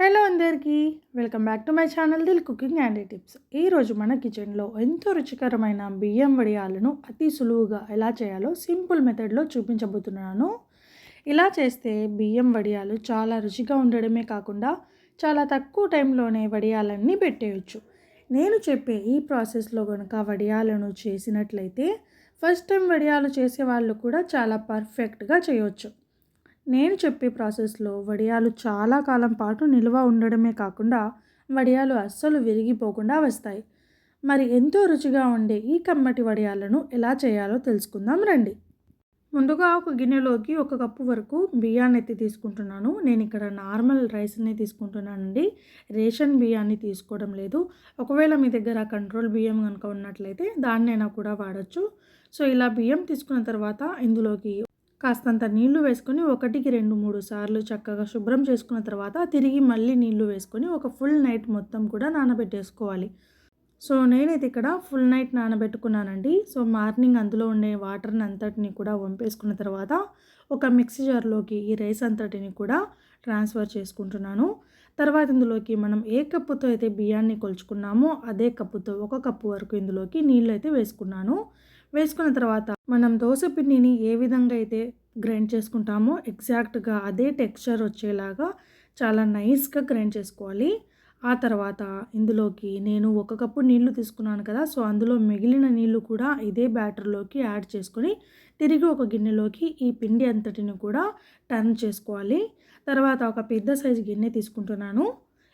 Hello అందరికీ welcome back to my channel Dil cooking and tips. ఈరోజు మన కిచెన్లో ఎంతో రుచికరమైన బియ్యం వడియాలను అతి సులువుగా ఎలా చేయాలో సింపుల్ మెథడ్లో చూపించబోతున్నాను. ఇలా చేస్తే బియ్యం వడియాలు చాలా రుచిగా ఉండడమే కాకుండా చాలా తక్కువ టైంలోనే వడియాలన్నీ పెట్టేయచ్చు. నేను చెప్పే ఈ ప్రాసెస్లో కనుక వడియాలను చేసినట్లయితే ఫస్ట్ టైం వడియాలు చేసే వాళ్ళు కూడా చాలా పర్ఫెక్ట్గా చేయవచ్చు. నేను చెప్పే ప్రాసెస్లో వడియాలు చాలా కాలం పాటు నిల్వ ఉండడమే కాకుండా వడియాలు అస్సలు విరిగిపోకుండా వస్తాయి. మరి ఎంతో రుచిగా ఉండే ఈ కమ్మటి వడియాలను ఎలా చేయాలో తెలుసుకుందాం రండి. ముందుగా ఒక గిన్నెలోకి 1 కప్పు వరకు బియ్యాన్ని ఎత్తి తీసుకుంటున్నాను. నేను ఇక్కడ నార్మల్ రైస్ని తీసుకుంటున్నానండి, రేషన్ బియ్యాన్ని తీసుకోవడం లేదు. ఒకవేళ మీ దగ్గర కంట్రోల్ బియ్యం కనుక ఉన్నట్లయితే దాన్నైనా కూడా వాడచ్చు. సో ఇలా బియ్యం తీసుకున్న తర్వాత ఇందులోకి కాస్తంత నీళ్లు వేసుకొని 1కి 2, 3 సార్లు చక్కగా శుభ్రం చేసుకున్న తర్వాత తిరిగి మళ్ళీ నీళ్లు వేసుకొని ఒక ఫుల్ నైట్ మొత్తం కూడా నానబెట్టేసుకోవాలి. సో నేనైతే ఇక్కడ ఫుల్ నైట్ నానబెట్టుకున్నానండి. సో మార్నింగ్ అందులో ఉండే వాటర్ని అంతటిని కూడా వంపేసుకున్న తర్వాత ఒక మిక్సీ జార్లోకి ఈ రైస్ అంతటిని కూడా ట్రాన్స్ఫర్ చేసుకుంటున్నాను. తర్వాత ఇందులోకి మనం ఏ కప్పుతో అయితే బియ్యాన్ని కొలుచుకున్నామో అదే కప్పుతో 1 కప్పు వరకు ఇందులోకి నీళ్ళు అయితే వేసుకున్నాను. వేసుకున్న తర్వాత మనం దోశ పిండిని ఏ విధంగా అయితే గ్రైండ్ చేసుకుంటామో ఎగ్జాక్ట్గా అదే టెక్స్చర్ వచ్చేలాగా చాలా నైస్గా గ్రైండ్ చేసుకోవాలి. ఆ తర్వాత ఇందులోకి నేను 1 కప్పు నీళ్లు తీసుకున్నాను కదా, సో అందులో మిగిలిన నీళ్లు కూడా ఇదే బ్యాటర్లోకి యాడ్ చేసుకొని తిరిగి ఒక గిన్నెలోకి ఈ పిండి అంతటిని కూడా టర్న్ చేసుకోవాలి. తర్వాత ఒక పెద్ద సైజు గిన్నె తీసుకుంటున్నాను.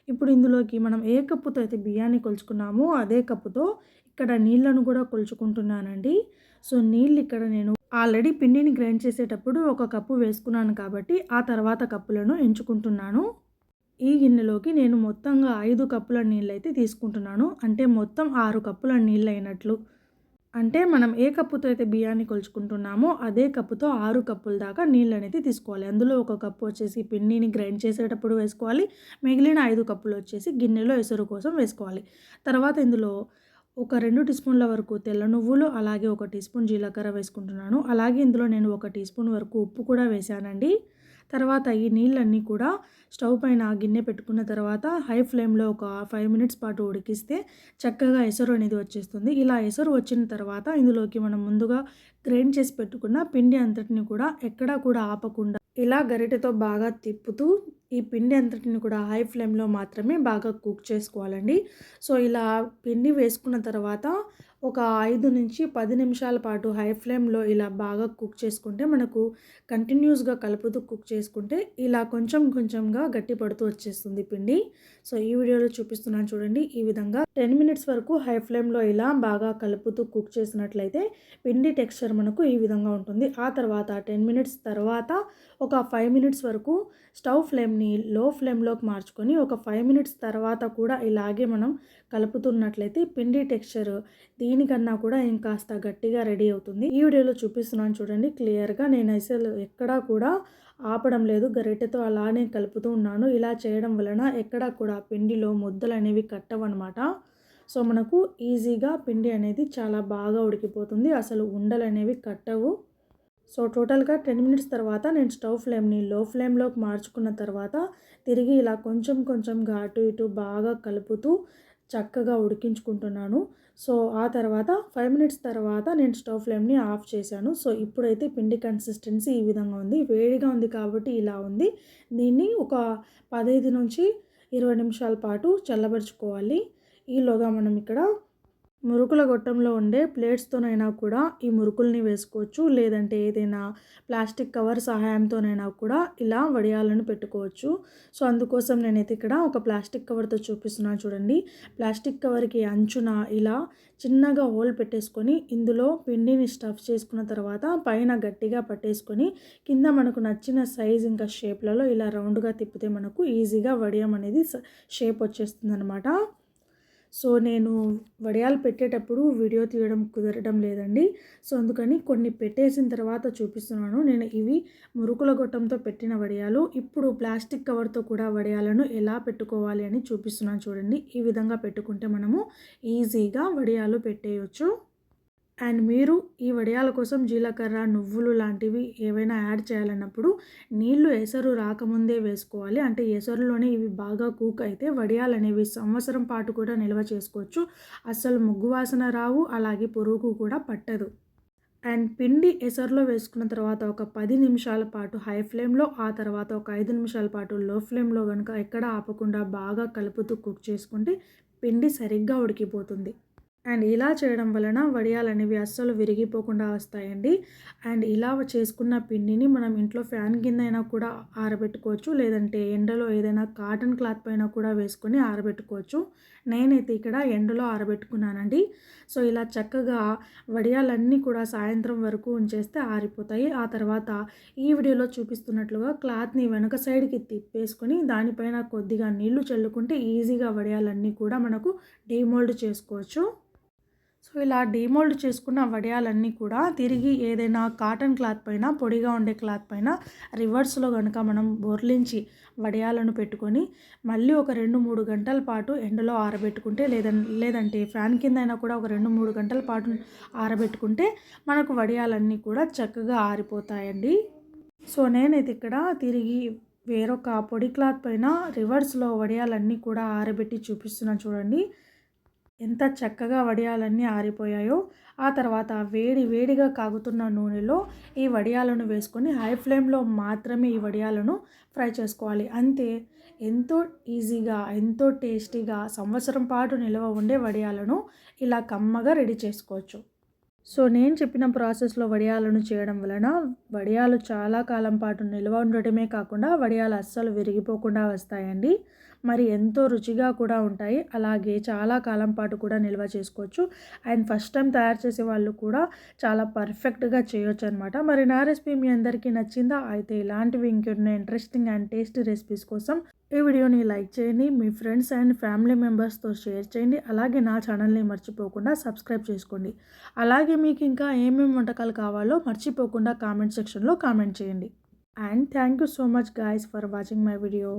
ఇప్పుడు ఇందులోకి మనం ఏ కప్పుతో అయితే బియ్యాన్ని కొలుచుకున్నామో అదే కప్పుతో ఇక్కడ నీళ్ళను కూడా కొలుచుకుంటున్నానండి. సో నీళ్ళు ఇక్కడ నేను ఆల్రెడీ పిండిని గ్రైండ్ చేసేటప్పుడు 1 కప్పు వేసుకున్నాను కాబట్టి ఆ తర్వాత కప్పులను ఎంచుకుంటున్నాను. ఈ గిన్నెలోకి నేను మొత్తంగా 5 కప్పుల నీళ్ళు అయితే తీసుకుంటున్నాను. అంటే మొత్తం 6 కప్పుల నీళ్ళు అయినట్లు. అంటే మనం ఏ కప్పుతో అయితే బియ్యాన్ని కొలుచుకుంటున్నామో అదే కప్పుతో 6 కప్పుల దాకా నీళ్ళు అనేది తీసుకోవాలి. అందులో 1 కప్పు వచ్చేసి పిండిని గ్రైండ్ చేసేటప్పుడు వేసుకోవాలి. మిగిలిన 5 కప్పులు వచ్చేసి గిన్నెలో ఎసరు కోసం వేసుకోవాలి. తర్వాత ఇందులో ఒక 2 టీ స్పూన్ల వరకు తెల్ల నువ్వులు, అలాగే 1 టీ స్పూన్ జీలకర్ర వేసుకుంటున్నాను. అలాగే ఇందులో నేను 1 టీ స్పూన్ వరకు ఉప్పు కూడా వేసానండి. తర్వాత ఈ నీళ్ళన్నీ కూడా స్టవ్ పైన గిన్నె పెట్టుకున్న తర్వాత హై ఫ్లేమ్లో ఒక 5 మినిట్స్ పాటు ఉడికిస్తే చక్కగా ఎసరు అనేది వచ్చేస్తుంది. ఇలా ఎసరు వచ్చిన తర్వాత ఇందులోకి మనం ముందుగా గ్రైండ్ చేసి పెట్టుకున్న పిండి అంతటిని కూడా ఎక్కడా కూడా ఆపకుండా ఇలా గరిటెతో బాగా తిప్పుతూ ఈ పిండి అంతటిని కూడా హై ఫ్లేమ్లో మాత్రమే బాగా కుక్ చేసుకోవాలండి. సో ఇలా పిండి వేసుకున్న తర్వాత ఒక 5 నుంచి 10 నిమిషాల పాటు హై ఫ్లేమ్లో ఇలా బాగా కుక్ చేసుకుంటే మనకు కంటిన్యూస్గా కలుపుతూ కుక్ చేసుకుంటే ఇలా కొంచెం కొంచెంగా గట్టి పడుతూ వచ్చేస్తుంది పిండి. సో ఈ వీడియోలో చూపిస్తున్నాను చూడండి. ఈ విధంగా 10 మినిట్స్ వరకు హై ఫ్లేమ్లో ఇలా బాగా కలుపుతూ కుక్ చేసినట్లయితే పిండి టెక్స్చర్ మనకు ఈ విధంగా ఉంటుంది. ఆ తర్వాత 10 మినిట్స్ తర్వాత ఒక 5 మినిట్స్ వరకు స్టవ్ ఫ్లేమ్ని లో ఫ్లేమ్లోకి మార్చుకొని ఒక 5 మినిట్స్ తర్వాత కూడా ఇలాగే మనం కలుపుతున్నట్లయితే పిండి టెక్స్చర్ దీనికన్నా కూడా ఇంకాస్త గట్టిగా రెడీ అవుతుంది. ఈ వీడియోలో చూపిస్తున్నాను చూడండి క్లియర్గా. నేను అసలు ఎక్కడా కూడా ఆపడం లేదు, గరిటెతో అలానే కలుపుతూ ఉన్నాను. ఇలా చేయడం వలన ఎక్కడా కూడా పిండిలో ముద్దలు అనేవి కట్టవన్నమాట. సో మనకు ఈజీగా పిండి అనేది చాలా బాగా ఉడికిపోతుంది, అసలు ఉండలు అనేవి కట్టవు. సో టోటల్గా 10 మినిట్స్ తర్వాత నేను స్టవ్ ఫ్లేమ్ని లో ఫ్లేమ్లోకి మార్చుకున్న తర్వాత తిరిగి ఇలా కొంచెం కొంచెంగా అటు ఇటు బాగా కలుపుతూ చక్కగా ఉడికించుకుంటున్నాను. సో ఆ తర్వాత 5 మినిట్స్ తర్వాత నేను స్టవ్ ఫ్లేమ్ని ఆఫ్ చేశాను. సో ఇప్పుడైతే పిండి కన్సిస్టెన్సీ ఈ విధంగా ఉంది. వేడిగా ఉంది కాబట్టి ఇలా ఉంది. దీన్ని ఒక 15 నుంచి 20 నిమిషాల పాటు చల్లబరుచుకోవాలి. ఈలోగా మనం ఇక్కడ మురుకుల గొట్టంలో ఉండే ప్లేట్స్తోనైనా కూడా ఈ మురుకుల్ని వేసుకోవచ్చు, లేదంటే ఏదైనా ప్లాస్టిక్ కవర్ సహాయంతోనైనా కూడా ఇలా వడియాలను పెట్టుకోవచ్చు. సో అందుకోసం నేనైతే ఇక్కడ ఒక ప్లాస్టిక్ కవర్తో చూపిస్తున్నాను చూడండి. ప్లాస్టిక్ కవర్కి అంచున ఇలా చిన్నగా హోల్ పెట్టేసుకొని ఇందులో పిండిని స్టఫ్ చేసుకున్న తర్వాత పైన గట్టిగా పట్టేసుకొని కింద మనకు నచ్చిన సైజ్ ఇంకా షేప్లలో ఇలా రౌండ్గా తిప్పితే మనకు ఈజీగా వడియం అనేది షేప్ వచ్చేస్తుంది అనమాట. సో నేను వడియాలు పెట్టేటప్పుడు వీడియో తీయడం కుదరడం లేదండి. సో అందుకని కొన్ని పెట్టేసిన తర్వాత చూపిస్తున్నాను. నేను ఇవి మురుకుల గొట్టంతో పెట్టిన వడియాలు. ఇప్పుడు ప్లాస్టిక్ కవర్తో కూడా వడియాలను ఎలా పెట్టుకోవాలి అని చూపిస్తున్నాను చూడండి. ఈ విధంగా పెట్టుకుంటే మనము ఈజీగా వడియాలు పెట్టేయచ్చు. అండ్ మీరు ఈ వడియాల కోసం జీలకర్ర, నువ్వులు లాంటివి ఏవైనా యాడ్ చేయాలన్నప్పుడు నీళ్లు ఎసరు రాకముందే వేసుకోవాలి. అంటే ఎసరులోనే ఇవి బాగా కుక్ అయితే వడియాలనేవి సంవత్సరం పాటు కూడా నిల్వ చేసుకోవచ్చు. అస్సలు ముగ్గు వాసన రావు, అలాగే పురుగు కూడా పట్టదు. అండ్ పిండి ఎసరులో వేసుకున్న తర్వాత ఒక 10 నిమిషాల పాటు హై ఫ్లేమ్లో, ఆ తర్వాత ఒక 5 నిమిషాల పాటు లో ఫ్లేమ్లో కనుక ఎక్కడ ఆపకుండా బాగా కలుపుతూ కుక్ చేసుకుంటే పిండి సరిగ్గా ఉడికిపోతుంది. అండ్ ఇలా చేయడం వలన వడియాలనేవి అస్సలు విరిగిపోకుండా వస్తాయండి. అండ్ ఇలా చేసుకున్న పిండిని మనం ఇంట్లో ఫ్యాన్ కింద అయినా కూడా ఆరబెట్టుకోవచ్చు, లేదంటే ఎండలో ఏదైనా కాటన్ క్లాత్ పైన కూడా వేసుకొని ఆరబెట్టుకోవచ్చు. నేనైతే ఇక్కడ ఎండలో ఆరబెట్టుకున్నానండి. సో ఇలా చక్కగా వడియాలన్నీ కూడా సాయంత్రం వరకు ఉంచేస్తే ఆరిపోతాయి. ఆ తర్వాత ఈ వీడియోలో చూపిస్తున్నట్లుగా క్లాత్ని వెనక సైడ్కి తిప్పేసుకొని దానిపైన కొద్దిగా నీళ్లు చల్లుకుంటే ఈజీగా వడియాలన్నీ కూడా మనకు డీమోల్డ్ చేసుకోవచ్చు. సో ఇలా డీమోల్డ్ చేసుకున్న వడియాలన్నీ కూడా తిరిగి ఏదైనా కాటన్ క్లాత్ పైన, పొడిగా ఉండే క్లాత్ పైన రివర్స్లో కనుక మనం బోర్లించి వడియాలను పెట్టుకొని మళ్ళీ ఒక 2-3 గంటల పాటు ఎండలో ఆరబెట్టుకుంటే, లేదంటే ఫ్యాన్ కింద అయినా కూడా ఒక 2-3 గంటల పాటు ఆరబెట్టుకుంటే మనకు వడియాలన్నీ కూడా చక్కగా ఆరిపోతాయండి. సో నేనైతే ఇక్కడ తిరిగి వేరొక పొడి క్లాత్ పైన రివర్స్లో వడియాలన్నీ కూడా ఆరబెట్టి చూపిస్తున్నాను చూడండి. ఎంత చక్కగా వడియాలన్నీ ఆరిపోయాయో. ఆ తర్వాత వేడిగా కాగుతున్న నూనెలో ఈ వడియాలను వేసుకొని హై ఫ్లేమ్లో మాత్రమే ఈ వడియాలను ఫ్రై చేసుకోవాలి. అంతే, ఎంతో ఈజీగా, ఎంతో టేస్టీగా సంవత్సరం పాటు నిల్వ ఉండే వడియాలను ఇలా కమ్మగా రెడీ చేసుకోవచ్చు. సో నేను చెప్పిన ప్రాసెస్లో వడియాలను చేయడం వలన వడియాలు చాలా కాలం పాటు నిల్వ ఉండటమే కాకుండా వడియాలు అస్సలు విరిగిపోకుండా వస్తాయండి. మరి ఎంతో రుచిగా కూడా ఉంటాయి. అలాగే చాలా కాలం పాటు కూడా నిల్వ చేసుకోవచ్చు. అండ్ ఫస్ట్ టైం తయారు చేసే వాళ్ళు కూడా చాలా పర్ఫెక్ట్గా చేయొచ్చు అనమాట. మరి నా రెసిపీ మీ అందరికీ నచ్చిందా? అయితే ఇలాంటివి ఇంకెన్నో ఇంట్రెస్టింగ్ అండ్ టేస్టీ రెసిపీస్ కోసం ఈ వీడియోని లైక్ చేయండి, మీ ఫ్రెండ్స్ అండ్ ఫ్యామిలీ మెంబర్స్తో షేర్ చేయండి. అలాగే నా ఛానల్ని మర్చిపోకుండా సబ్స్క్రైబ్ చేసుకోండి. అలాగే మీకు ఇంకా ఏమేమి వంటకాలు కావాలో మర్చిపోకుండా కామెంట్ సెక్షన్లో కామెంట్ చేయండి. And thank you so much guys for watching my video.